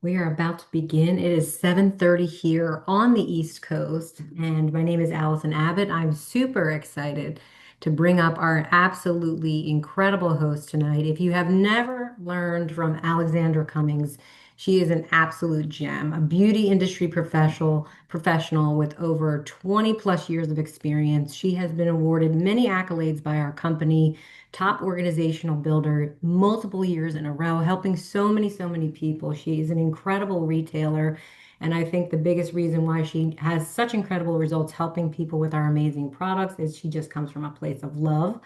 We are about to begin. It is 7:30 here on the East Coast, and my name is Allison Abbott. I'm super excited to bring up our absolutely incredible host tonight. If you have never learned from Aleksandra Cummings, she is an absolute gem, a beauty industry professional with over 20 plus years of experience. She has been awarded many accolades by our company, top organizational builder multiple years in a row, helping so many people. She is an incredible retailer. And I think the biggest reason why she has such incredible results helping people with our amazing products is she just comes from a place of love.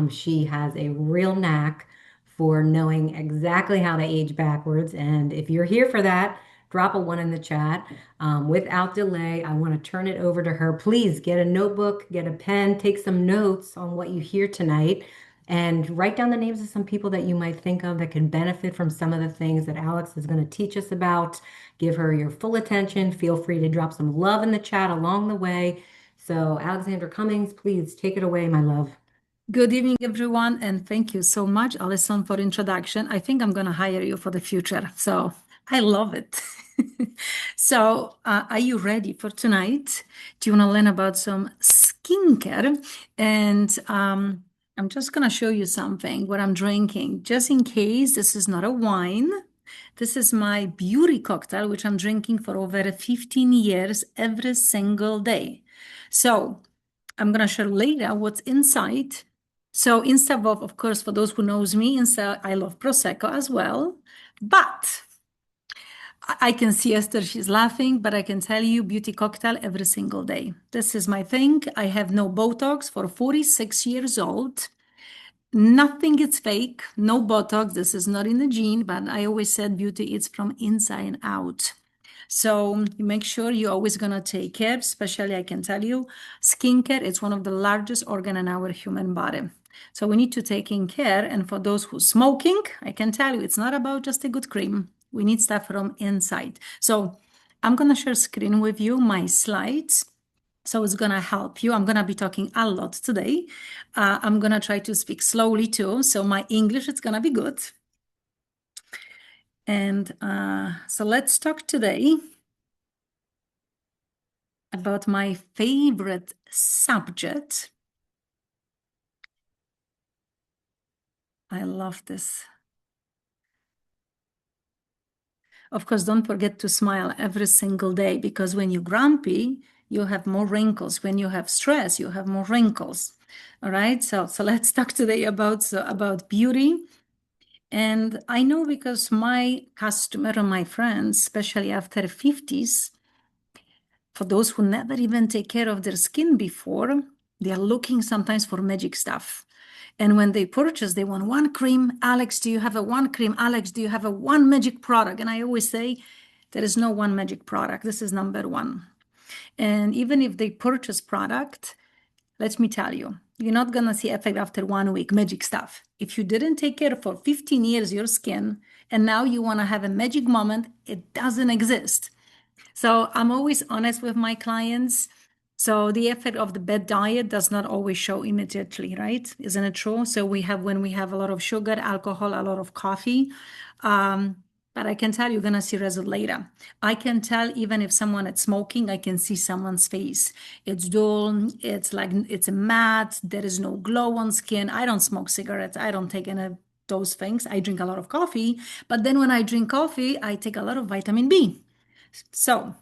She has a real knack for knowing exactly how to age backwards. And if you're here for that, drop a one in the chat. Without delay, I want to turn it over to her. Please get a notebook, get a pen, take some notes on what you hear tonight, and write down the names of some people that you might think of that can benefit from some of the things that Alex is going to teach us about. Give her your full attention. Feel free to drop some love in the chat along the way. So, Aleksandra Cummings, please take it away, my love. Good evening, everyone, and thank you so much, Alison, for introduction. I think I'm going to hire you for the future, so I love it. Are you ready for tonight? Do you want to learn about some skincare? And I'm just going to show you something, what I'm drinking, just in case this is not a wine. This is my beauty cocktail, which I'm drinking for over 15 years every single day. So I'm going to share later what's inside. So instead of course, for those who knows me, inside I love Prosecco as well. But I can see Esther, she's laughing, but I can tell you beauty cocktail every single day. This is my thing. I have no Botox for 46 years old. Nothing is fake, no Botox. This is not in the gene, but I always said beauty is from inside and out. So you make sure you're always going to take care, especially I can tell you, skincare is one of the largest organ in our human body. So we need to take in care. And for those who smoking, I can tell you, it's not about just a good cream. We need stuff from inside. So I'm going to share screen with you, my slides. So it's going to help you. I'm going to be talking a lot today. I'm going to try to speak slowly too. So my English is going to be good. And so let's talk today about my favorite subject. I love this. Of course, don't forget to smile every single day, because when you're grumpy, you have more wrinkles. When you have stress, you have more wrinkles. All right. So let's talk today about beauty. And I know because my customer and my friends, especially after 50s, for those who never even take care of their skin before, they are looking sometimes for magic stuff. And when they purchase, they want one cream. Alex, do you have a one cream? Alex, do you have a one magic product? And I always say, there is no one magic product. This is number one. And even if they purchase product, let me tell you, you're not going to see effect after 1 week, magic stuff. If you didn't take care for 15 years your skin, and now you want to have a magic moment, it doesn't exist. So I'm always honest with my clients. So the effect of the bad diet does not always show immediately, right? Isn't it true? So when we have a lot of sugar, alcohol, a lot of coffee, but I can tell you're gonna see result later. I can tell even if someone is smoking, I can see someone's face. It's dull, it's like it's a matte, there is no glow on skin. I don't smoke cigarettes, I don't take any of those things. I drink a lot of coffee, but then when I drink coffee, I take a lot of vitamin B. So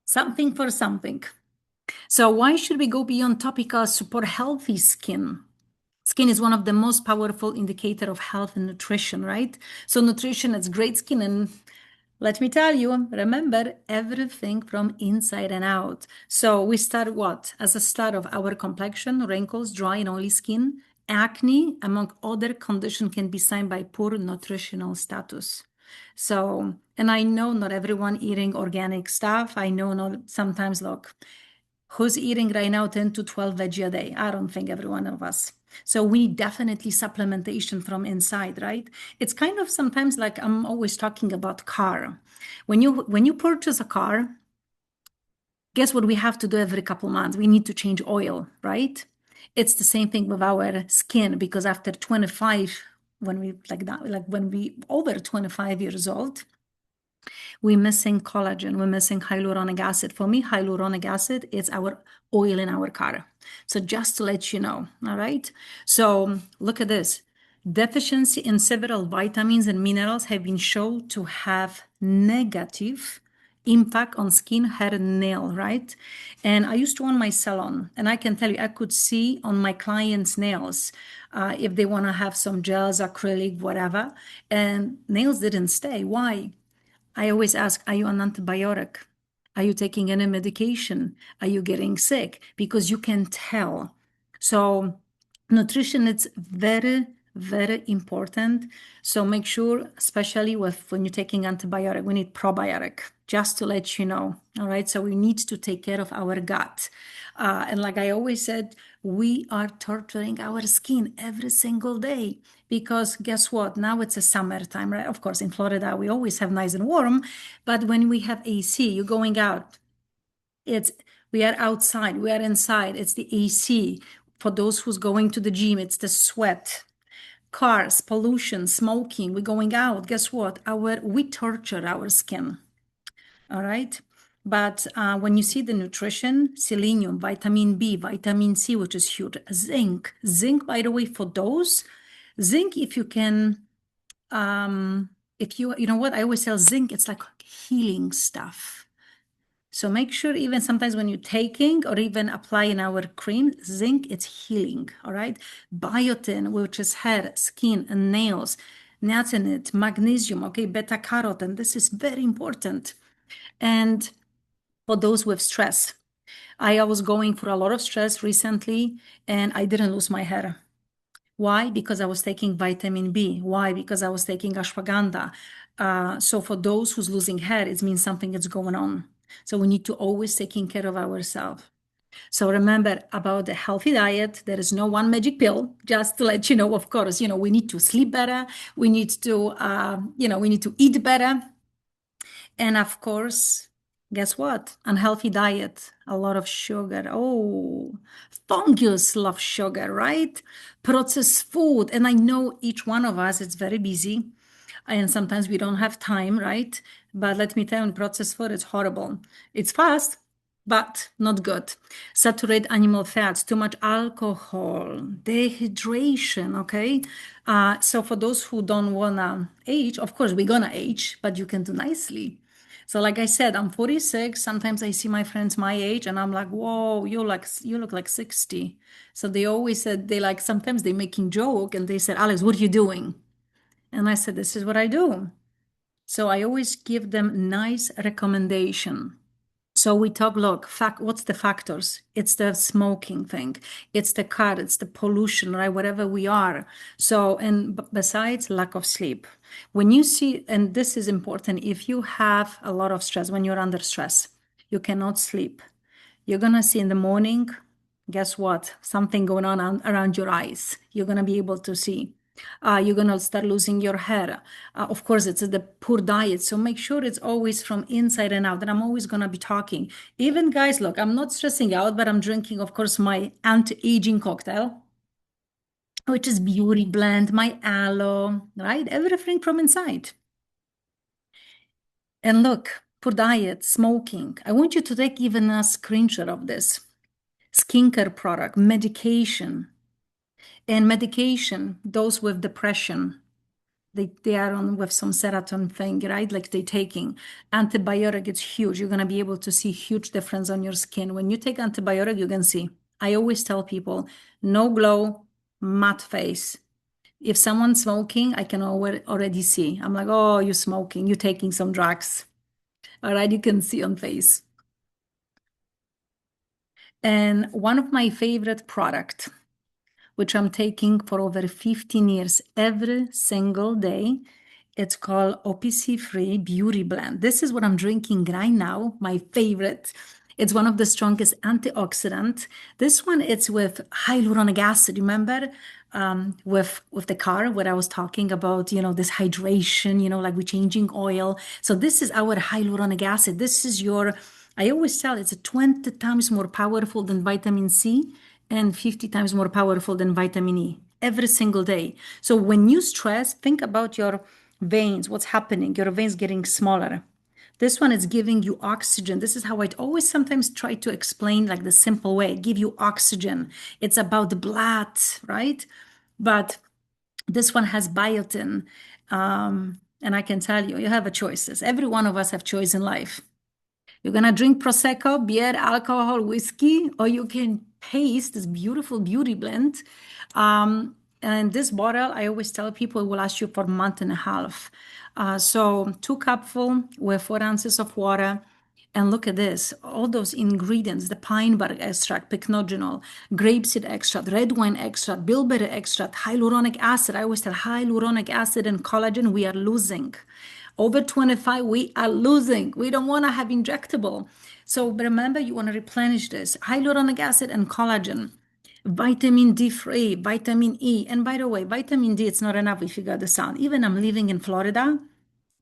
something for something. So why should we go beyond topical support healthy skin? Skin is one of the most powerful indicator of health and nutrition, right? So nutrition is great skin. And let me tell you, remember everything from inside and out. So we start what? As a start of our complexion, wrinkles, dry and oily skin, acne, among other conditions can be signed by poor nutritional status. So, and I know not everyone eating organic stuff. I know not sometimes, look, who's eating right now 10 to 12 veggie a day? I don't think every one of us. So we need definitely supplementation from inside, right? It's kind of sometimes like I'm always talking about car. When you purchase a car, guess what we have to do every couple months? We need to change oil, right? It's the same thing with our skin, because after 25, when we like that, like when we over 25 years old, We're missing collagen. We're missing hyaluronic acid. For me, hyaluronic acid is our oil in our car. So just to let you know, all right? So look at this. Deficiency in several vitamins and minerals have been shown to have negative impact on skin, hair, and nail, right? And I used to own my salon, and I can tell you, I could see on my clients' nails if they want to have some gels, acrylic, whatever, and nails didn't stay. Why? I always ask, are you on antibiotic? Are you taking any medication? Are you getting sick? Because you can tell. So nutrition is very, very important. So make sure, especially with when you're taking antibiotic, we need probiotic, just to let you know. All right. So we need to take care of our gut. And like I always said, we are torturing our skin every single day because guess what? Now it's a summertime, right? Of course, in Florida, we always have nice and warm, but when we have AC, you're going out. It's we are outside, we are inside. It's the AC. For those who's going to the gym, it's the sweat, cars, pollution, smoking. We're going out. Guess what? We torture our skin. All right. But when you see the nutrition, selenium, vitamin B, vitamin C, which is huge, zinc, by the way, for those, zinc, if you can, if you know what, I always tell zinc, it's like healing stuff. So make sure even sometimes when you're taking or even applying our cream, zinc, it's healing, all right? Biotin, which is hair, skin, and nails, niacinamide, magnesium, okay, beta carotene, this is very important. And for those with stress, I was going through a lot of stress recently and I didn't lose my hair. Why? Because I was taking vitamin B. Why? Because I was taking ashwagandha. So for those who's losing hair, it means something is going on. So we need to always taking care of ourselves. So remember about the healthy diet, there is no one magic pill. Just to let you know, of course, we need to sleep better. We need to, we need to eat better. And of course, guess what? Unhealthy diet, a lot of sugar. Oh, fungus love sugar, right? Processed food. And I know each one of us is very busy and sometimes we don't have time, right? But let me tell you, processed food is horrible. It's fast, but not good. Saturated animal fats, too much alcohol, dehydration, okay? So for those who don't wanna age, of course, we're gonna age, but you can do nicely. So like I said, I'm 46. Sometimes I see my friends my age and I'm like, whoa, you look like 60. So they always said sometimes they making joke and they said, Alex, what are you doing? And I said, this is what I do. So I always give them nice recommendation. So we talk, look, what's the factors? It's the smoking thing. It's the car, it's the pollution, right? Whatever we are. So, and besides lack of sleep, when you see, and this is important, if you have a lot of stress, when you're under stress, you cannot sleep. You're going to see in the morning, guess what? Something going on around your eyes. You're going to be able to see. You're going to start losing your hair. Of course, it's the poor diet. So make sure it's always from inside and out. And I'm always going to be talking. Even guys, look, I'm not stressing out, but I'm drinking, of course, my anti-aging cocktail, which is Beauty Blend, my aloe, right? Everything from inside. And look, poor diet, smoking. I want you to take even a screenshot of this. Skincare product, medication. And medication, those with depression, they are on with some serotonin thing, right? Like they taking antibiotic, it's huge. You're gonna be able to see huge difference on your skin. When you take antibiotic, you can see. I always tell people, no glow, matte face. If someone's smoking, I can already see. I'm like, oh, you're smoking, you're taking some drugs. All right, you can see on face. And one of my favorite product, which I'm taking for over 15 years every single day. It's called OPC-free Beauty Blend. This is what I'm drinking right now, my favorite. It's one of the strongest antioxidant. This one, it's with hyaluronic acid. Remember, with the car where I was talking about, this hydration, like we're changing oil. So this is our hyaluronic acid. This is I always tell it's 20 times more powerful than vitamin C and 50 times more powerful than vitamin E every single day. So when you stress, think about your veins, what's happening? Your veins getting smaller. This one is giving you oxygen. This is how I always sometimes try to explain like the simple way, give you oxygen. It's about the blood, right? But this one has biotin. And I can tell you, you have a choices. Every one of us have choice in life. You're gonna drink Prosecco, beer, alcohol, whiskey, or you can taste this beautiful beauty blend. And this bottle, I always tell people, will last you for a month and a half. So 2 cupful with 4 ounces of water. And look at this, all those ingredients, the pine bark extract, pycnogenol, grapeseed extract, red wine extract, bilberry extract, hyaluronic acid. I always tell hyaluronic acid and collagen, we are losing. Over 25, we are losing. We don't want to have injectable. So remember, you want to replenish this. Hyaluronic acid and collagen, vitamin D3, vitamin E. And by the way, vitamin D, it's not enough if you got the sun. Even I'm living in Florida,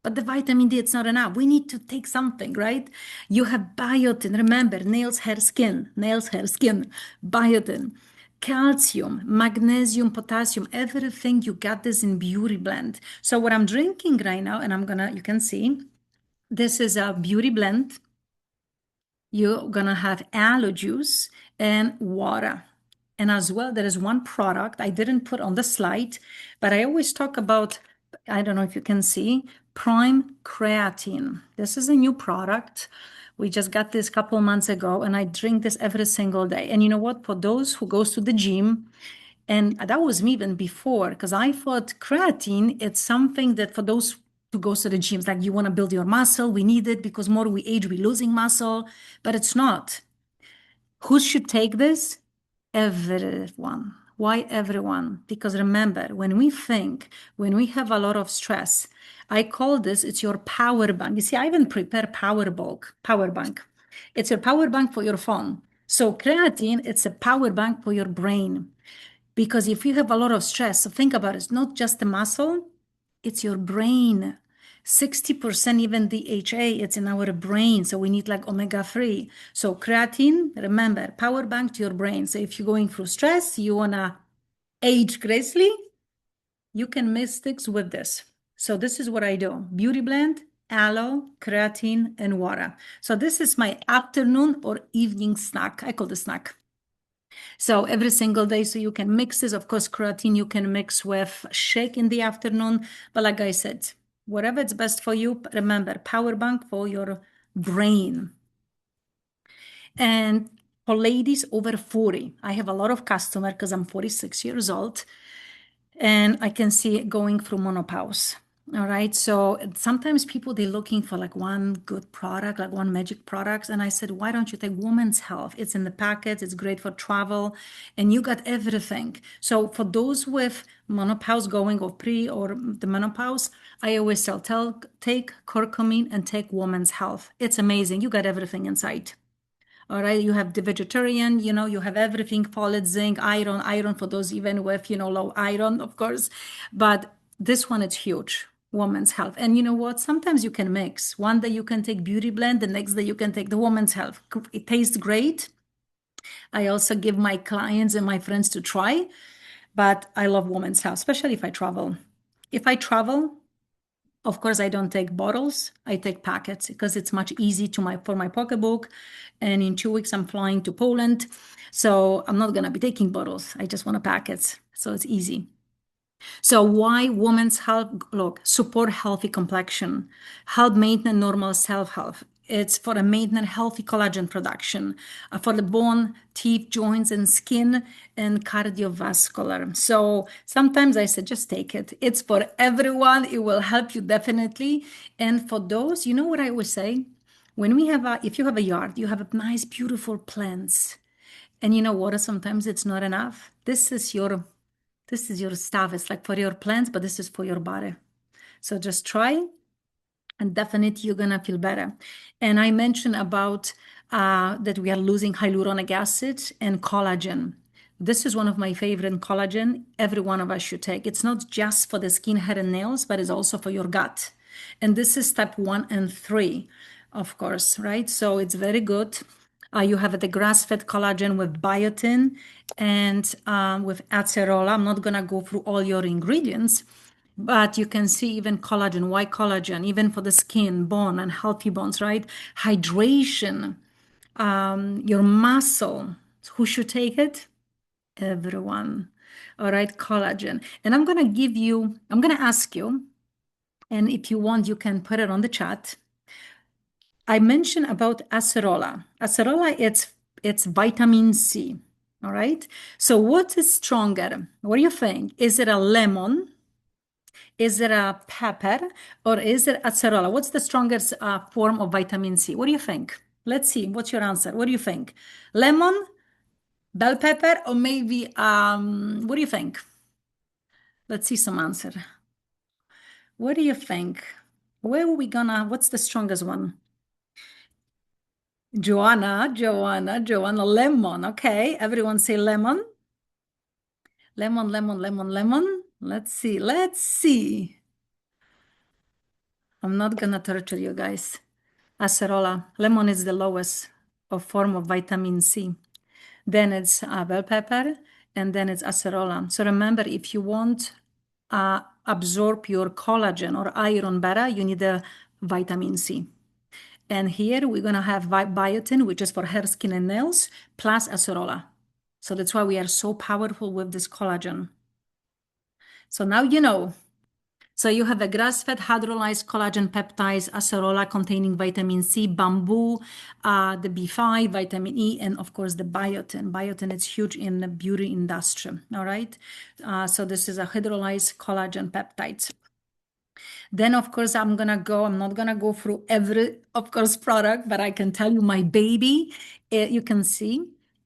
but the vitamin D, it's not enough. We need to take something, right? You have biotin. Remember, nails, hair, skin, biotin, calcium, magnesium, potassium, everything. You got this in Beauty Blend. So what I'm drinking right now, and you can see, this is a Beauty Blend. You're gonna have aloe juice and water. And as well, there is one product I didn't put on the slide, but I always talk about, I don't know if you can see, Prime Creatine. This is a new product. We just got this a couple months ago, and I drink this every single day. And you know what? For those who goes to the gym, and that was me even before, because I thought creatine, it's something that for those who goes to the gyms, like you want to build your muscle, we need it because more we age, we're losing muscle, but it's not. Who should take this? Everyone. Why everyone? Because remember, when we have a lot of stress, I call this, it's your power bank. You see, I even prepare power bank. It's your power bank for your phone. So creatine, it's a power bank for your brain. Because if you have a lot of stress, so think about it, it's not just the muscle, it's your brain. 60% even DHA, it's in our brain. So we need like omega-3. So creatine, remember, power bank to your brain. So if you're going through stress, you wanna age gracefully, you can mix things with this. So this is what I do. Beauty blend, aloe, creatine, and water. So this is my afternoon or evening snack. I call it snack. So every single day, so you can mix this. Of course, creatine you can mix with shake in the afternoon. But like I said, whatever it's best for you, remember, power bank for your brain. And for ladies over 40, I have a lot of customer because I'm 46 years old and I can see it going through menopause. All right. So sometimes people they're looking for like one good product, like one magic product. And I said, why don't you take Women's Health? It's in the packet, it's great for travel, and you got everything. So for those with menopause going or pre or the menopause, I always tell take curcumin and take Women's Health. It's amazing. You got everything inside. All right, you have the vegetarian, you have everything, folate, zinc, iron for those even with, low iron, of course. But this one, it's huge, Women's Health. And you know what? Sometimes you can mix. One day you can take Beauty Blend, the next day you can take the Women's Health. It tastes great. I also give my clients and my friends to try, but I love Women's Health, especially if I travel. If I travel, of course, I don't take bottles. I take packets because it's much easy for my pocketbook. And in 2 weeks, I'm flying to Poland. So I'm not going to be taking bottles. I just want packets. So it's easy. So why Women's Health? Look, support healthy complexion, help maintain normal cell health. It's for a maintain healthy collagen production, for the bone, teeth, joints, and skin, and cardiovascular. So sometimes I said, just take it. It's for everyone. It will help you definitely. And for those, you know what I always say? If you have a yard, you have a nice, beautiful plants. And you know what? Sometimes it's not enough. This is your stuff. It's like for your plants, but this is for your body. So just try and definitely you're gonna feel better. And I mentioned about that we are losing hyaluronic acid and collagen. This is one of my favorite collagen. Every one of us should take. It's not just for the skin, hair, and nails, but it's also for your gut. And this is step 1 and 3, of course, right? So it's very good. You have the grass-fed collagen with biotin and with acerola. I'm not gonna go through all your ingredients, But you can see even collagen, why collagen, even for the skin, bone, and healthy bones, right? Hydration, your muscle. Who should take it? Everyone. All right, collagen. And I'm going to ask you, and if you want, you can put it on the chat. I mentioned about acerola. Acerola, it's vitamin C. All right. So what is stronger? What do you think? Is it a lemon? Is it a pepper? Or is it acerola? What's the strongest form of vitamin C? What do you think? Let's see. What's your answer? What do you think? Lemon, bell pepper, or maybe what do you think? Let's see some answer. What do you think? Where are we gonna? What's the strongest one? Joanna, lemon. Okay, everyone say lemon. Lemon. Let's see. I'm not gonna torture you guys. Acerola. Lemon is the lowest of form of vitamin C. Then it's bell pepper, and then it's acerola. So remember, if you want absorb your collagen or iron better, you need the vitamin C. And here we're gonna have biotin, which is for hair, skin, and nails, plus acerola. So that's why we are so powerful with this collagen. So now you know. So you have a grass-fed hydrolyzed collagen peptides, acerola containing vitamin C, bamboo, the B5, vitamin E, and of course the biotin. Biotin is huge in the beauty industry. All right. So this is a hydrolyzed collagen peptides. Then of course I'm not gonna go through every, of course, product, but I can tell you my baby. You can see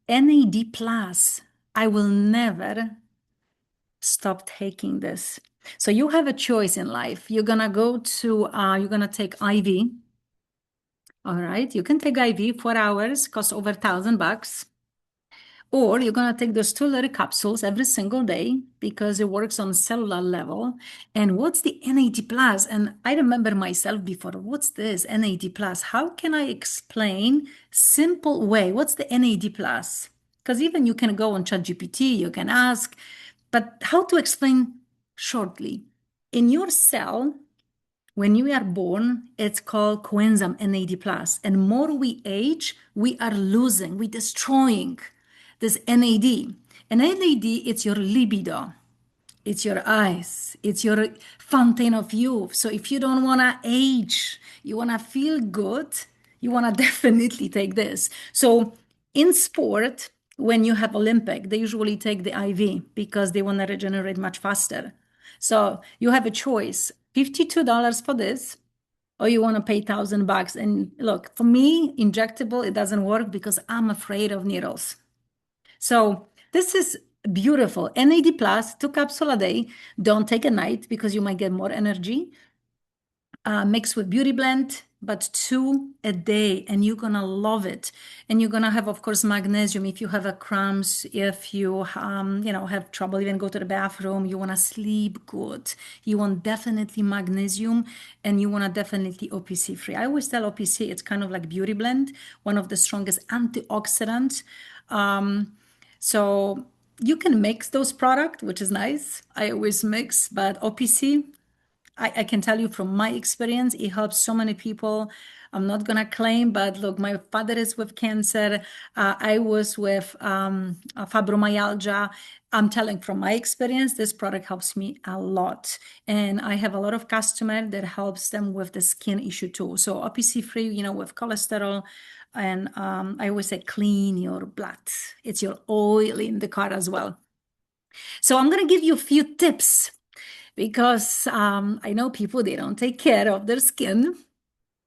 NAD plus. I will never stop taking this. So you have a choice in life. You're gonna take IV. All right, you can take IV 4 hours, cost over $1,000. Or you're gonna take those 2 little capsules every single day because it works on cellular level. And what's the NAD plus? And I remember myself before, what's this NAD plus? How can I explain simple way? What's the NAD plus? Because even you can go on ChatGPT, you can ask, but how to explain shortly? In your cell, when you are born, it's called coenzyme NAD plus. And more we age, we are losing, we destroying this NAD. And NAD, it's your libido. It's your eyes. It's your fountain of youth. So if you don't want to age, you want to feel good, you want to definitely take this. So in sport, when you have Olympic, they usually take the IV because they want to regenerate much faster. So you have a choice, $52 for this, or you want to pay $1,000. And look, for me, injectable, it doesn't work because I'm afraid of needles. So this is beautiful. NAD plus, 2 capsules a day. Don't take a night because you might get more energy. Mixed with Beauty Blend, but 2 a day, and you're gonna love it. And you're gonna have, of course, magnesium if you have a cramps, if you have trouble even go to the bathroom, you wanna sleep good. You want definitely magnesium, and you wanna definitely OPC free. I always tell OPC it's kind of like Beauty Blend, one of the strongest antioxidants. So you can mix those products, which is nice. I always mix, but OPC, I can tell you from my experience, it helps so many people. I'm not gonna claim, but look, my father is with cancer. I was with fibromyalgia. I'm telling from my experience, this product helps me a lot. And I have a lot of customers that helps them with the skin issue too. So OPC free, with cholesterol. And I always say clean your blood. It's your oil in the car as well. So I'm gonna give you a few tips because I know people, they don't take care of their skin.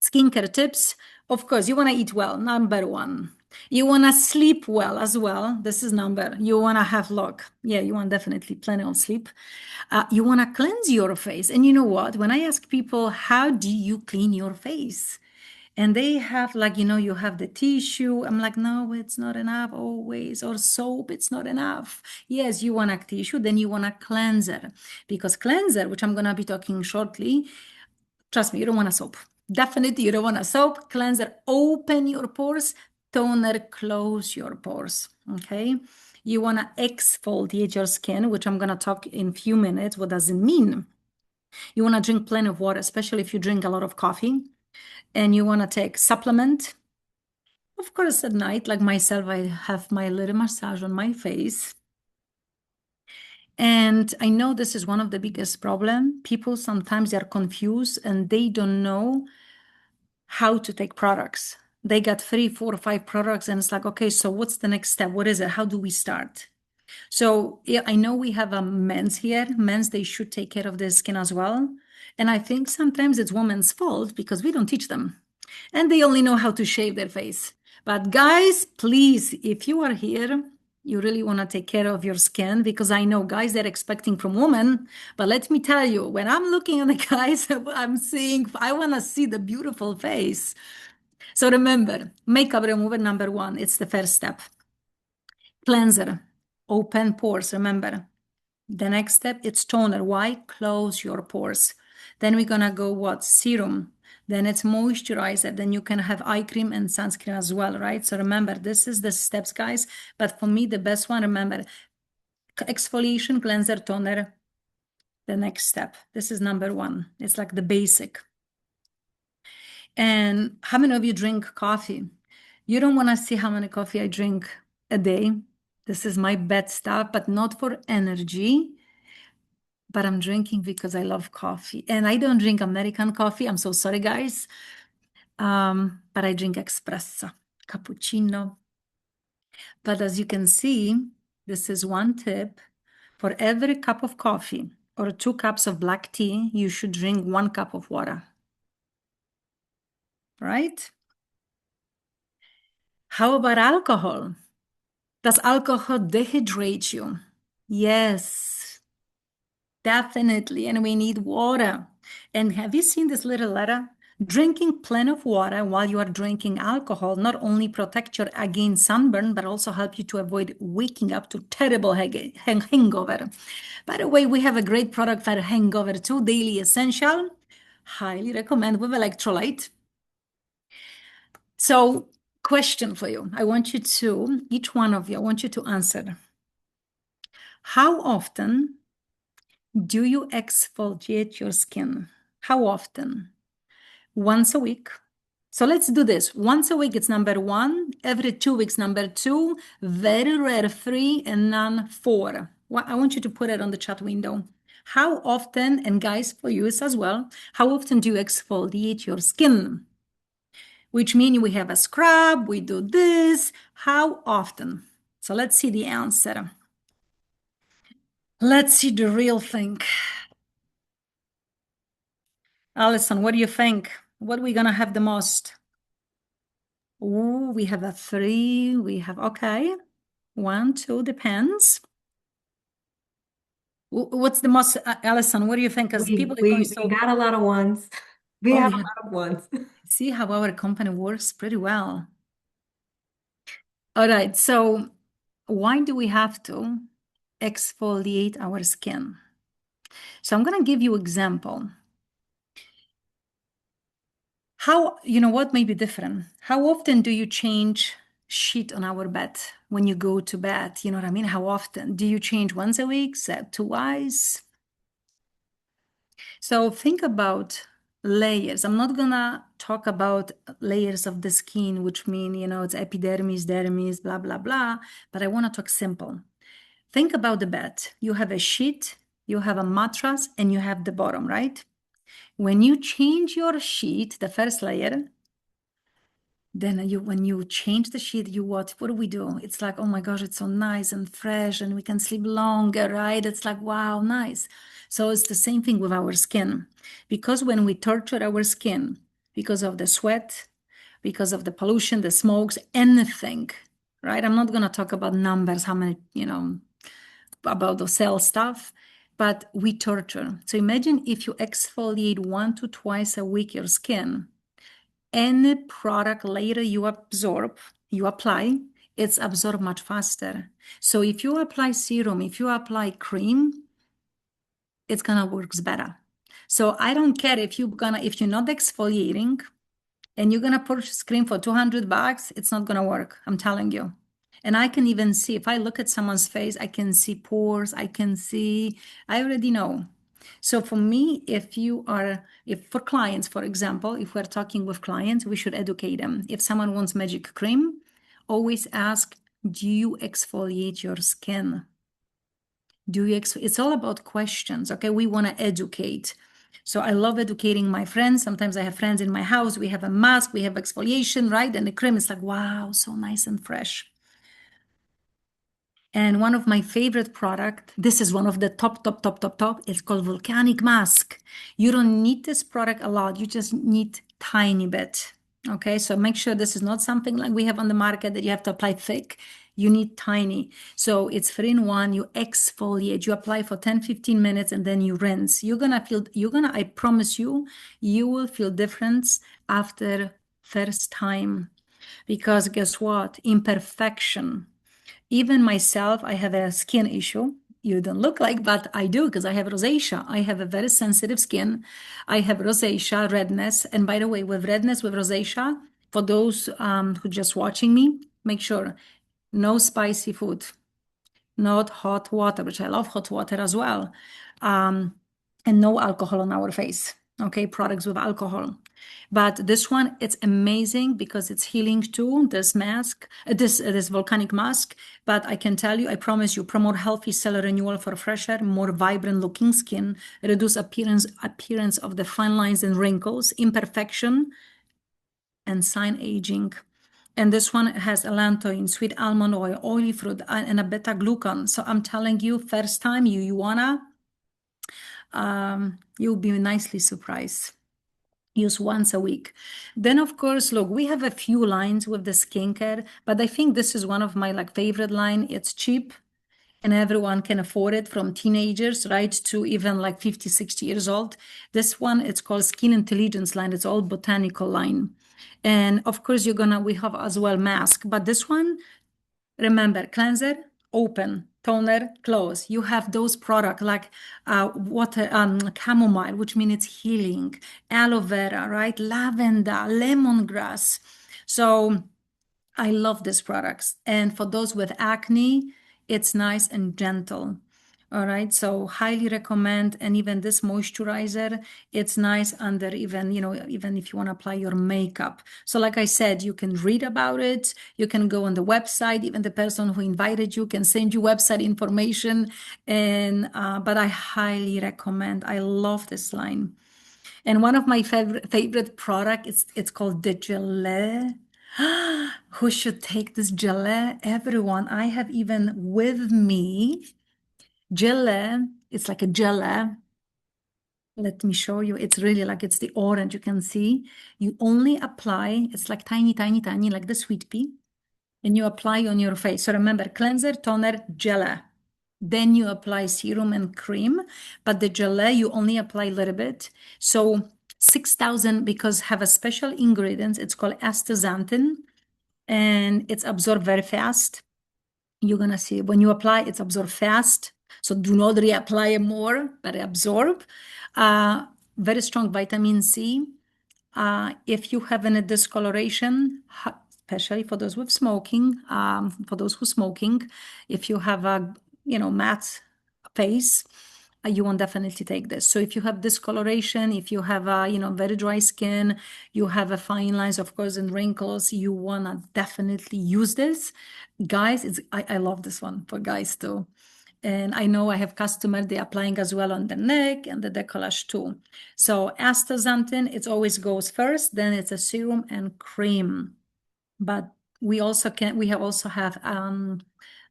Skincare tips. Of course, you want to eat well, number one. You want to sleep well as well. This is number. You want to have luck. Yeah, you want definitely plenty of sleep. You want to cleanse your face. And you know what? When I ask people, how do you clean your face? And they have like, you have the tissue. I'm like, no, it's not enough always. Or soap, it's not enough. Yes, you want a tissue, then you want a cleanser. Because cleanser, which I'm going to be talking shortly, trust me, you don't want a soap. Definitely, you don't want a soap. Cleanser, open your pores. Toner, close your pores. Okay. You want to exfoliate your skin, which I'm going to talk in a few minutes. What does it mean? You want to drink plenty of water, especially if you drink a lot of coffee, and you want to take supplement. Of course, at night, like myself, I have my little massage on my face. And I know this is one of the biggest problem. People sometimes they are confused and they don't know how to take products. They got 3, 4, 5 products, and it's like, okay, so what's the next step? What is it? How do we start? So yeah, I know we have a men's here. Men's, they should take care of their skin as well. And I think sometimes it's women's fault because we don't teach them. And they only know how to shave their face. But guys, please, if you are here, you really want to take care of your skin because I know guys they're expecting from women. But let me tell you, when I'm looking at the guys, I'm seeing, I want to see the beautiful face. So remember, makeup remover number one, it's the first step. Cleanser, open pores, remember. The next step, it's toner. Why? Close your pores. Then we're gonna go what? Serum. Then it's moisturizer. Then you can have eye cream and sunscreen as well, right? So remember, this is the steps, guys. But for me, the best one, remember, exfoliation, cleanser, toner. The next step. This is number one. It's like the basic. And how many of you drink coffee? You don't want to see how many coffee I drink a day. This is my bad stuff, but not for energy. But I'm drinking because I love coffee. And I don't drink American coffee. I'm so sorry, guys. But I drink espresso, cappuccino. But as you can see, this is one tip. For every cup of coffee or 2 cups of black tea, you should drink 1 cup of water. Right? How about alcohol? Does alcohol dehydrate you? Yes, definitely. And we need water. And have you seen this little letter? Drinking plenty of water while you are drinking alcohol not only protect you against sunburn, but also help you to avoid waking up to terrible hangover. By the way, we have a great product for hangover too, Daily Essential. Highly recommend with electrolyte. So, question for you. I want you to, each one of you, I want you to answer. How often do you exfoliate your skin? How often? Once a week. So let's do this. Once a week, it's number one. Every 2 weeks, number two. Very rare, 3, and none, 4. Well, I want you to put it on the chat window. How often, and guys, for you as well, how often do you exfoliate your skin? Which means we have a scrub, we do this. How often? So let's see the answer. Let's see the real thing. Allison, what do you think? What are we gonna have the most? Oh, we have a 3. We have, okay. 1, 2, depends. What's the most, Allison, what do you think? Because We people are going we we so, got a lot of ones. We oh, have we a have, lot of ones. see how our company works pretty well. All right, so why do we have to exfoliate our skin? So I'm gonna give you example. How, you know what may be different? How often do you change sheet on our bed when you go to bed? You know what I mean? How often? Do you change once a week, twice? So think about layers. I'm not gonna talk about layers of the skin, which mean, you know, it's epidermis, dermis, blah, blah, blah, but I wanna talk simple. Think about the bed. You have a sheet, you have a mattress, and you have the bottom, right? When you change your sheet, the first layer, then when you change the sheet, what do we do? It's like, oh my gosh, it's so nice and fresh and we can sleep longer, right? It's like, wow, nice. So it's the same thing with our skin. Because when we torture our skin because of the sweat, because of the pollution, the smokes, anything, right? I'm not going to talk about numbers, how many, you know, about the cell stuff, but we torture. So imagine if you exfoliate 1 to twice a week your skin, any product later you absorb, you apply, it's absorbed much faster. So if you apply serum, if you apply cream, it's gonna works better. So I don't care if you're not exfoliating and you're gonna purchase cream for $200, it's not gonna work. I'm telling you. And I can even see if I look at someone's face, I can see pores, I already know. So for me, if for clients, for example, if we're talking with clients, we should educate them. If someone wants magic cream, always ask, do you exfoliate your skin? It's all about questions, okay? We want to educate. So I love educating my friends. Sometimes I have friends in my house. We have a mask, we have exfoliation, right? And the cream is like, wow, so nice and fresh. And one of my favorite product, this is one of the top. It's called Volcanic Mask. You don't need this product a lot. You just need tiny bit. Okay, so make sure this is not something like we have on the market that you have to apply thick. You need tiny. So it's 3-in-1. You exfoliate. You apply for 10, 15 minutes and then you rinse. I promise you, you will feel difference after first time. Because guess what? Imperfection. Even myself, I have a skin issue. You don't look like, but I do because I have rosacea. I have a very sensitive skin. I have rosacea, redness. And by the way, with redness, with rosacea, for those who just watching me, make sure no spicy food, not hot water, which I love hot water as well, um, and no alcohol on our face. Okay, products with alcohol. But this one, it's amazing because it's healing too. This mask, this volcanic mask. But I can tell you, I promise you, promote healthy cell renewal for fresher, more vibrant looking skin, reduce appearance of the fine lines and wrinkles, imperfection, and sign aging. And this one has allantoin, sweet almond oil, oily fruit, and a beta glucan. So I'm telling you, first time you wanna, you'll be nicely surprised. Use once a week. Then, of course, look, we have a few lines with the skincare, but I think this is one of my like favorite line. It's cheap and everyone can afford it, from teenagers, right, to even like 50, 60 years old. This one, it's called Skin Intelligence line. It's all botanical line. And of course, we have as well mask, but this one, remember, cleanser, open, toner, close. You have those products like water, chamomile, which means it's healing, aloe vera, right? Lavender, lemongrass. So I love these products. And for those with acne, it's nice and gentle. All right, so highly recommend. And even this moisturizer, it's nice under even, even if you want to apply your makeup. So like I said, you can read about it. You can go on the website. Even the person who invited you can send you website information. And but I highly recommend. I love this line. And one of my favorite product, it's called the gelée. Who should take this gelée? Everyone. I have even with me gelée. It's like a gelée. Let me show you. It's really like it's the orange. You can see. You only apply. It's like tiny, tiny, tiny, like the sweet pea, and you apply on your face. So remember, cleanser, toner, gelée. Then you apply serum and cream, but the gelée you only apply a little bit. So 6,000 because have a special ingredients. It's called astaxanthin, and it's absorbed very fast. You're gonna see when you apply, it's absorbed fast. So do not reapply more, but absorb. Very strong vitamin C. If you have any discoloration, especially for those with smoking, for those who smoking, if you have a matte face, you want definitely take this. So if you have discoloration, if you have a very dry skin, you have a fine lines, of course, and wrinkles, you wanna definitely use this. Guys, I love this one for guys too. And I know I have customers, they're applying as well on the neck and the décollage too. So astaxanthin, it always goes first, then it's a serum and cream. But we also have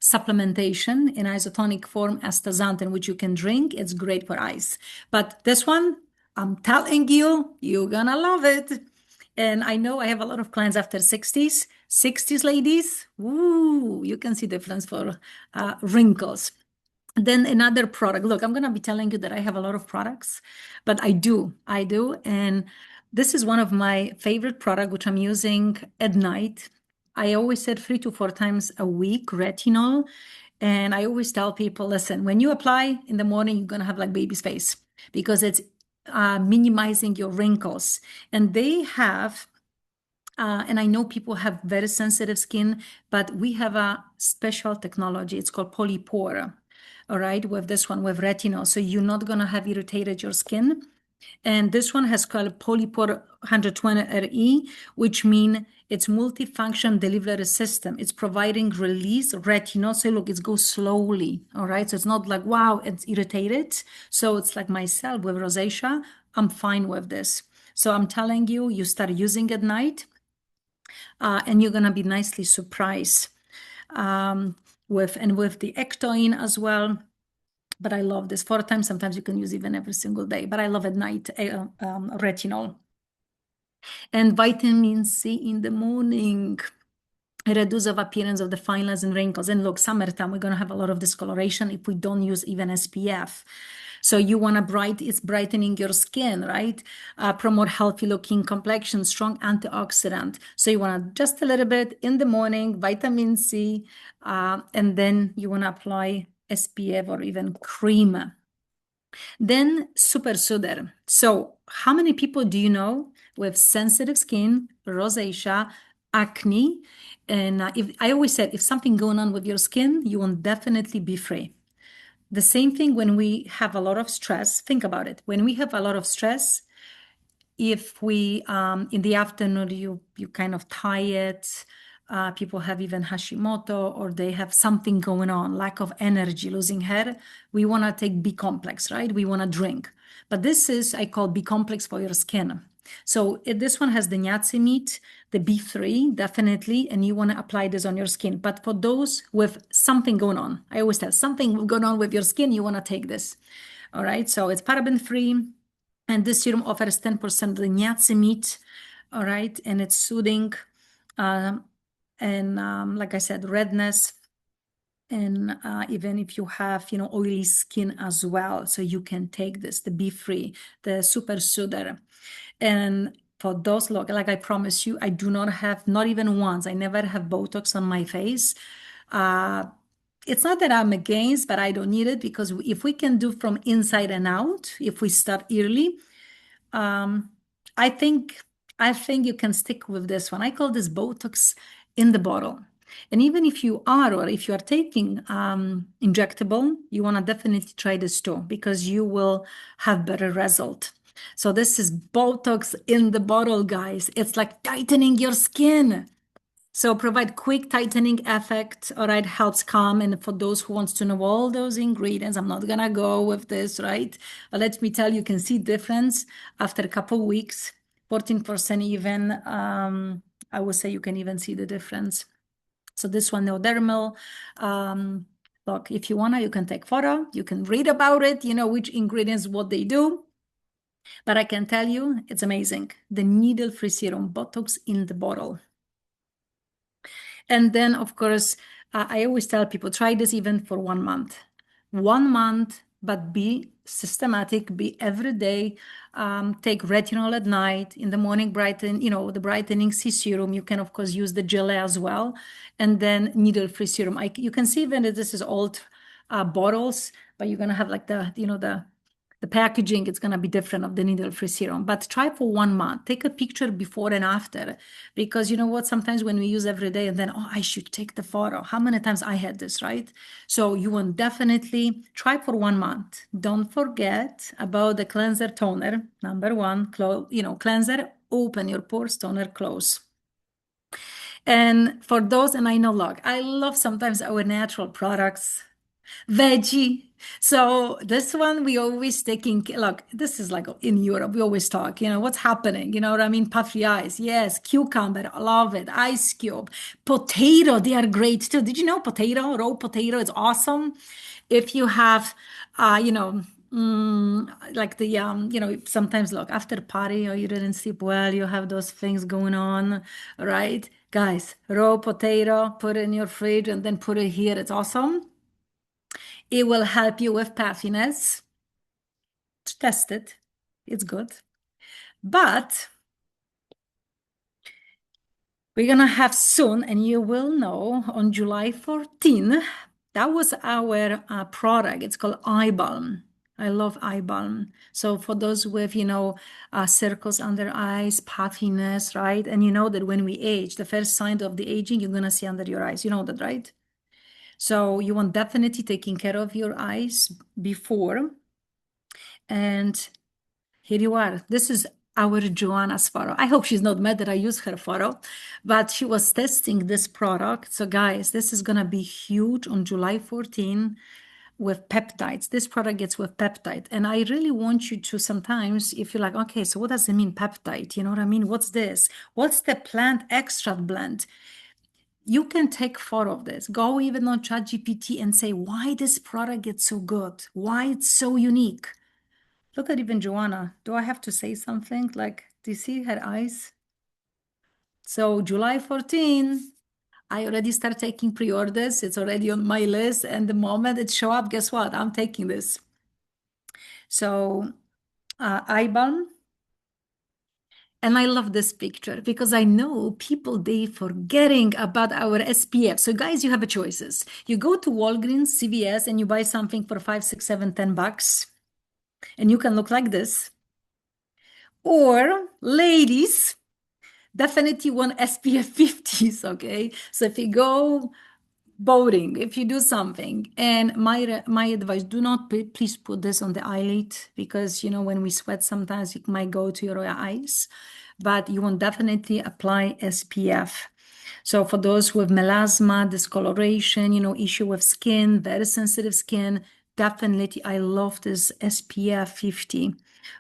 supplementation in isotonic form, astaxanthin, which you can drink. It's great for eyes. But this one, I'm telling you, you're gonna love it. And I know I have a lot of clients after 60s. 60s ladies, woo, you can see difference for wrinkles. Then another product. Look, I'm going to be telling you that I have a lot of products, but I do. And this is one of my favorite product, which I'm using at night. I always said 3 to 4 times a week, retinol. And I always tell people, listen, when you apply in the morning, you're going to have like baby's face because it's minimizing your wrinkles. And they have and I know people have very sensitive skin, but we have a special technology. It's called polypore. all right, with this one, with retinol. So you're not gonna have irritated your skin. And this one has called Polypore 120RE, which means it's multifunction delivery system. It's providing release retinol. So look, it goes slowly. All right. So it's not like, wow, it's irritated. So it's like myself with rosacea. I'm fine with this. So I'm telling you, you start using at night, and you're gonna be nicely surprised with the ectoine as well. But I love this 4 times. Sometimes you can use even every single day. But I love at night retinol and vitamin C in the morning. Reduce of appearance of the fine lines and wrinkles. And look, summertime, we're going to have a lot of discoloration if we don't use even SPF. So you want to it's brightening your skin, right? Promote healthy looking complexion, strong antioxidant. So you want to just a little bit in the morning, vitamin C, and then you want to apply SPF or even cream. Then super soother. So how many people do you know with sensitive skin, rosacea, acne? And if I always said, if something going on with your skin, you will definitely be free. The same thing when we have a lot of stress. Think about it. When we have a lot of stress, if we in the afternoon you kind of tired, people have even Hashimoto or they have something going on, lack of energy, losing hair, we want to take B complex, right? We want to drink. But this is, I call B complex for your skin. So this one has the niacinamide, the B3, definitely, and you want to apply this on your skin. But for those with something going on, I always tell something going on with your skin, you want to take this. All right, so it's paraben free. And this serum offers 10% of the niacinamide, all right, and it's soothing, like I said, redness, and even if you have, oily skin as well, so you can take this, the Be Free, the super soother. And for those, look, like I promise you, I do not have, not even once, I never have Botox on my face. It's not that I'm against, but I don't need it because if we can do from inside and out, if we start early, um, I think I think you can stick with this one. I call this Botox in the bottle. And even if you are or if you are taking injectable, you want to definitely try this too because you will have better result. So this is Botox in the bottle, guys. It's like tightening your skin. So provide quick tightening effect, all right, helps calm. And for those who wants to know all those ingredients, I'm not gonna go with this, right? But let me tell you, you can see difference after a couple weeks, 14% even. I would say you can even see the difference. So this one, neodermal. Look, if you wanna, you can take photo, you can read about it, which ingredients, what they do. But I can tell you, it's amazing. The needle-free serum, Botox in the bottle. And then, of course, I always tell people try this even for 1 month. 1 month, but be systematic, be every day. Take retinol at night, in the morning, the brightening C serum. You can, of course, use the gel as well. And then needle-free serum. You can see even that this is old bottles, but you're going to have like the packaging, it's going to be different of the needle-free serum, but try for 1 month. Take a picture before and after, because you know what? Sometimes when we use every day and then, oh, I should take the photo. How many times I had this, right? So you want definitely try for 1 month. Don't forget about the cleanser toner. Number one, cleanser, open your pores, toner, close. And for those, and I know, look, I love sometimes our natural products, veggie. So this one we always taking look, this is like in Europe, we always talk, what's happening, you know what I mean? Puffy eyes, yes, cucumber, I love it, ice cube, potato, they are great too. Did you know raw potato is awesome? If you have like sometimes look after party or you didn't sleep well, you have those things going on, right? Guys, raw potato, put it in your fridge and then put it here, it's awesome. It will help you with puffiness. Test it. It's good. But we're going to have soon, and you will know on July 14, that was our product. It's called eye balm. I love eye balm. So for those with, circles under eyes, puffiness, right? And you know that when we age, the first sign of the aging, you're going to see under your eyes. You know that, right? So you want definitely taking care of your eyes before. And here you are. This is our Joanna's photo. I hope she's not mad that I use her photo, but she was testing this product. So guys, this is gonna be huge on July 14 with peptides. This product gets with peptide. And I really want you to sometimes, if you're like, okay, so what does it mean peptide? You know what I mean? What's this? What's the plant extract blend? You can take photo of this. Go even on ChatGPT and say why this product gets so good, why it's so unique. Look at even Joanna. Do I have to say something? Like, do you see her eyes? So July 14, I already start taking pre-orders. It's already on my list. And the moment it show up, guess what? I'm taking this. So eye balm. And I love this picture because I know people, they forgetting about our SPF. So guys, you have a choices. You go to Walgreens, CVS, and you buy something for 5, 6, 7, $10, and you can look like this. Or ladies, definitely want SPF 50s, okay? So if you go boating, if you do something, and my advice, do not please put this on the eyelid because when we sweat, sometimes it might go to your eyes, but you want definitely apply SPF. So for those with melasma, discoloration, issue with skin, very sensitive skin, definitely I love this SPF 50.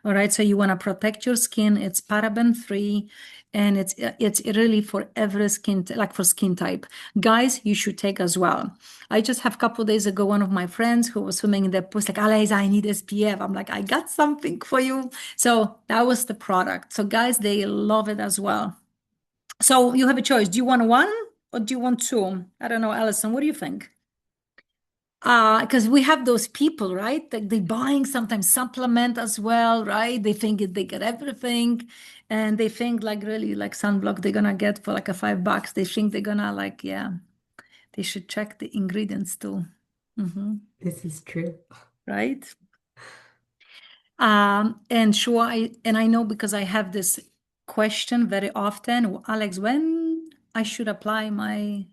All right, so you want to protect your skin. It's paraben free, and it's really for every skin, like for skin type. Guys, you should take as well. I just have a couple days ago, one of my friends who was swimming in the pool, like, Alex, I need SPF. I'm like, I got something for you. So that was the product. So guys, they love it as well. So you have a choice. Do you want one or do you want two? I don't know, Alison, what do you think? Because we have those people, right? Like they buying sometimes supplement as well, right? They think they get everything, and they think like really like sunblock they're gonna get for like a $5. They think they're gonna like, yeah, they should check the ingredients too. Hmm. This is true. Right? And sure, I know because I have this question very often, Alex, when I should apply my,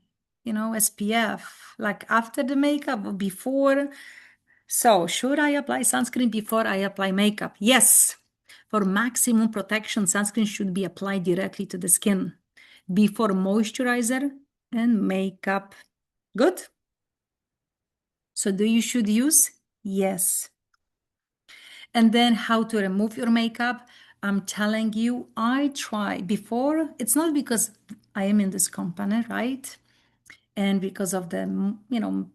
SPF, like after the makeup or before? So, should I apply sunscreen before I apply makeup? Yes. For maximum protection, sunscreen should be applied directly to the skin before moisturizer and makeup. Good. So, do you should use? Yes. And then how to remove your makeup. I'm telling you, I try before. It's not because I am in this company, right? And because of the,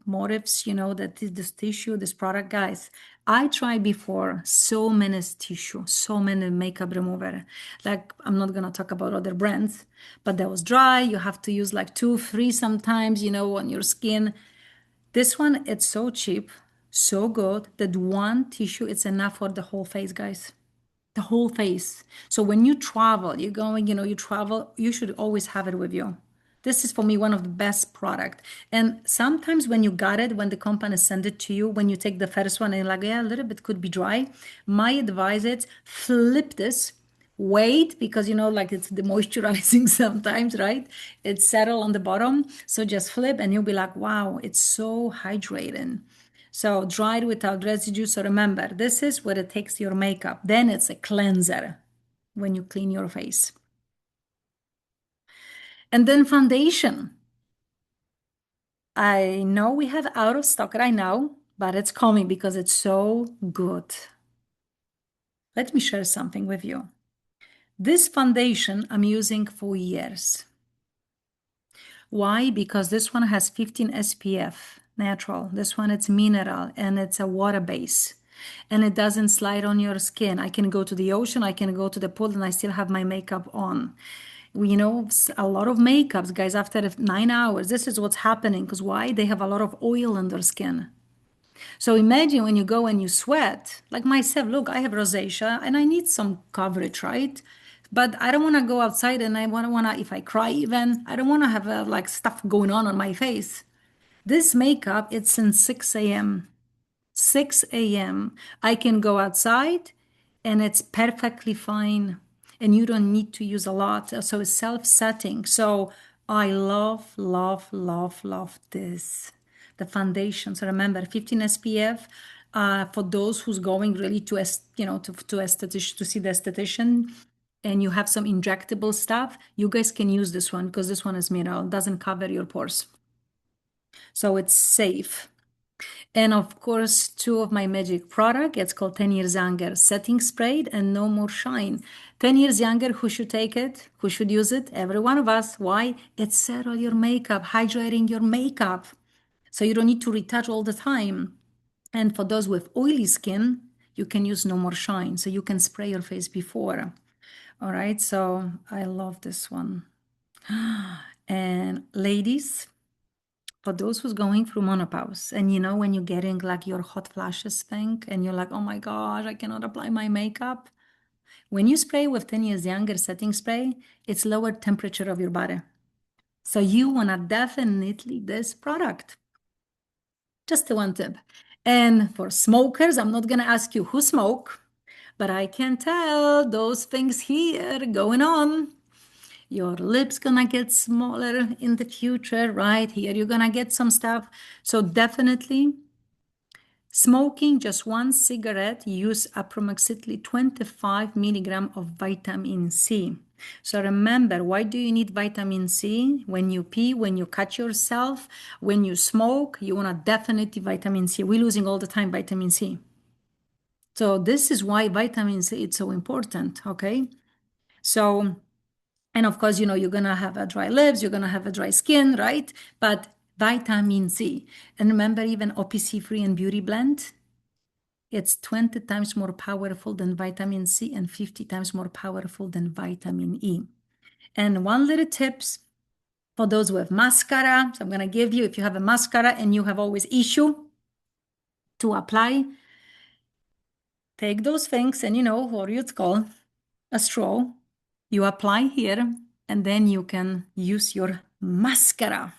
motives, that this tissue, this product, guys, I tried before so many tissue, so many makeup remover. Like, I'm not going to talk about other brands, but that was dry. You have to use like 2, 3 sometimes, on your skin. This one, it's so cheap, so good that one tissue, it's enough for the whole face, guys. The whole face. So when you travel, you're going, you travel, you should always have it with you. This is for me one of the best product. And sometimes when you got it, when the company send it to you, when you take the first one and you're like, yeah, a little bit could be dry. My advice is flip this, wait, because like it's the moisturizing sometimes, right? It's settle on the bottom. So just flip and you'll be like, wow, it's so hydrating. So dried without residue. So remember, this is what it takes your makeup. Then it's a cleanser when you clean your face. And then foundation. I know we have out of stock right now, but it's coming because it's so good. Let me share something with you. This foundation I'm using for years. Why? Because this one has 15 SPF, natural. This one it's mineral and it's a water base. And it doesn't slide on your skin. I can go to the ocean, I can go to the pool, and I still have my makeup on. A lot of makeups, guys, after 9 hours, this is what's happening. Because why? They have a lot of oil on their skin. So imagine when you go and you sweat, like myself, look, I have rosacea and I need some coverage, right? But I don't want to go outside and I want to, if I cry even, I don't want to have like stuff going on my face. This makeup, it's since 6 a.m. 6 a.m. I can go outside and it's perfectly fine. And you don't need to use a lot. So it's self-setting. So I love, love, love, love this. the foundation. So remember, 15 SPF for those who's going really to, to esthetician, to see the esthetician, and you have some injectable stuff, you guys can use this one because this one is mineral, doesn't cover your pores. So it's safe. And of course, two of my magic product, it's called 10 Years Younger Setting Spray and No More Shine. 10 Years Younger, who should take it? Who should use it? Every one of us. Why? It's settle your makeup, hydrating your makeup. So you don't need to retouch all the time. And for those with oily skin, you can use No More Shine. So you can spray your face before. All right, so I love this one. And ladies, for those who's going through menopause, and when you're getting like your hot flashes thing, and you're like, oh my gosh, I cannot apply my makeup. When you spray with 10 years younger setting spray, it's lower temperature of your body. So you wanna definitely this product. Just the one tip. And for smokers, I'm not gonna ask you who smoke, but I can tell those things here going on. Your lips gonna get smaller in the future, right? Here you're gonna get some stuff. So definitely smoking just one cigarette use approximately 25 milligram of vitamin C. So remember, why do you need vitamin C? When you pee, when you cut yourself, when you smoke, you wanna definitely vitamin C. We're losing all the time vitamin C. So this is why vitamin C is so important, okay? So and of course, you're going to have a dry lips, you're going to have a dry skin, right? But vitamin C. And remember, even OPC free and beauty blend, it's 20 times more powerful than vitamin C and 50 times more powerful than vitamin E. And one little tips for those with mascara. So I'm going to give you, if you have a mascara and you have always issue to apply, take those things and what it's called, a straw. You apply here, and then you can use your mascara.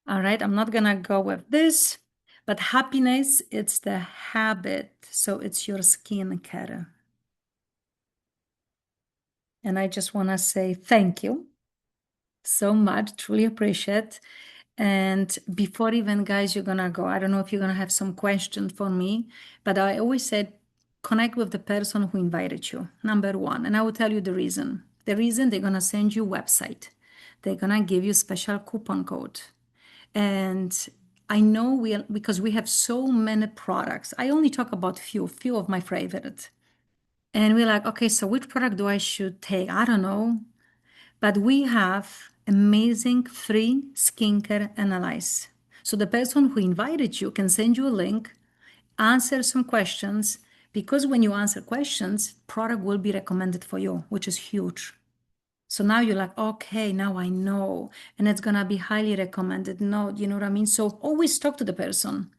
All right, I'm not gonna go with this, but happiness, it's the habit. So it's your skincare. And I just wanna say thank you so much, truly appreciate. And before even, guys, you're gonna go, I don't know if you're gonna have some questions for me, but I always said connect with the person who invited you, number one. And I will tell you the reason. The reason they're gonna send you website. They're gonna give you special coupon code. And I know because we have so many products. I only talk about few of my favorite. And we're like, okay, so which product do I should take? I don't know. But we have amazing free skincare analysis. So the person who invited you can send you a link, answer some questions, because when you answer questions, product will be recommended for you, which is huge. So now you're like, okay, now I know, and it's gonna be highly recommended. No, you know what I mean? So always talk to the person.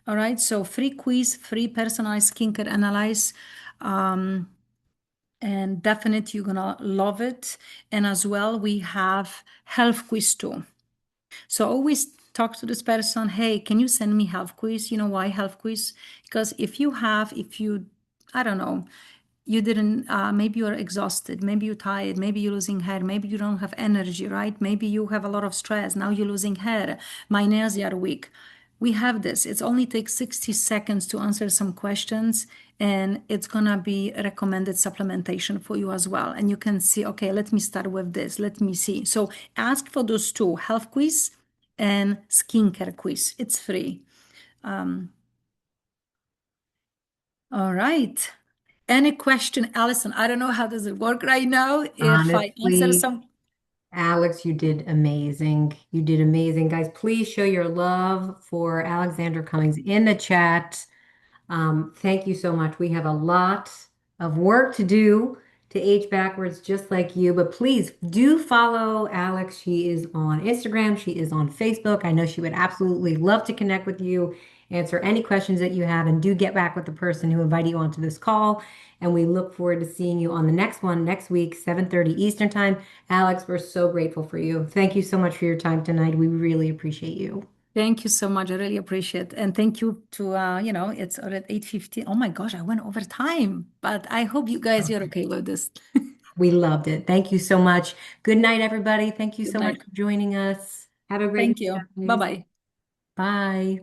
All right. So free quiz, free personalized skincare analysis. And definitely you're gonna love it. And as well, we have health quiz too. So always talk to this person. Hey, can you send me health quiz? You know why health quiz? Because I don't know, you didn't, maybe you're exhausted, maybe you're tired, maybe you're losing hair, maybe you don't have energy, right? Maybe you have a lot of stress. Now you're losing hair. My nails are weak. We have this. It only takes 60 seconds to answer some questions, and it's gonna be a recommended supplementation for you as well. And you can see, okay, let me start with this. Let me see. So ask for those two, health quiz and skincare quiz. It's free. All right. Any question, Allison? I don't know how does it work right now. If I answer Honestly, some, Alex, you did amazing. You did amazing. Guys, please show your love for Alexandra Cummings in the chat. Thank you so much. We have a lot of work to do to age backwards, just like you. But please do follow Alex. She is on Instagram. She is on Facebook. I know she would absolutely love to connect with you, answer any questions that you have, and do get back with the person who invited you onto this call. And we look forward to seeing you on the next one next week, 7:30 Eastern Time. Alex, we're so grateful for you. Thank you so much for your time tonight. We really appreciate you. thank you so much. I really appreciate it. And thank you to, it's already 8:15. Oh my gosh, I went over time, but I hope you guys are okay with this. We loved it. Thank you so much. Good night, everybody. Thank you Good so much night. for joining us. Have a great Thank day, you. guys. Bye-bye. Bye.